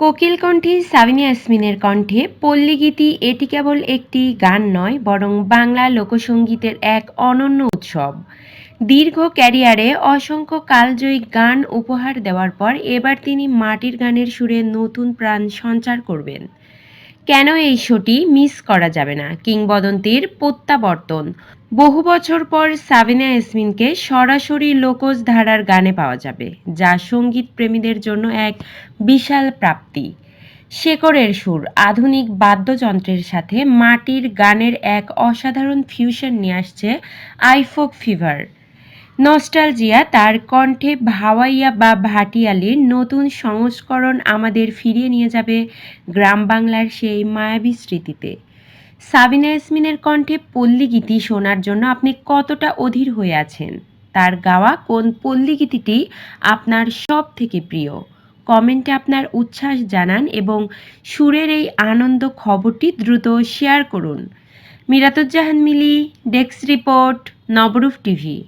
কোকিল কণ্ঠী সাবিনা ইয়াসমিনের কণ্ঠে পল্লীগীতি এটি কেবল একটি গান নয়, বরং বাংলা লোকসঙ্গীতের এক অনন্য উৎসব। দীর্ঘ ক্যারিয়ারে অসংখ্য কালজয়ী গান উপহার দেওয়ার পর এবার তিনি মাটির গানের সুরে নতুন প্রাণ সঞ্চার করবেন। কেন এই শোটি মিস করা যাবে না? কিংবদন্তির প্রত্যাবর্তন। বহু বছর পর সাবিনা ইয়াসমিনকে সরাসরি লোকজ ধারার গানে পাওয়া যাবে, যা সঙ্গীত প্রেমীদের জন্য এক বিশাল প্রাপ্তি। শেকড়ের সুর, আধুনিক বাদ্যযন্ত্রের সাথে মাটির গানের এক অসাধারণ ফিউশন নিয়ে আসছে আইফোক ফিভার। নস্টালজিয়া তার কণ্ঠে ভাওয়াইয়া বা ভাটিয়ালির নতুন সংস্করণ আমাদের ফিরিয়ে নিয়ে যাবে গ্রাম বাংলার সেই মায়াবী স্মৃতিতে। সাবিনা ইয়াসমিনের কণ্ঠে পল্লীগীতি শোনার জন্য আপনি কতটা অধীর হয়ে আছেন? তার গাওয়া কোন পল্লীগীতিটি আপনার সব থেকে প্রিয়? কমেন্টে আপনার উচ্ছ্বাস জানান এবং সুরের এই আনন্দ খবরটি দ্রুত শেয়ার করুন। মিরাতুজ্জাহান মিলি, ডেস্ক রিপোর্ট, নবরূপ টিভি।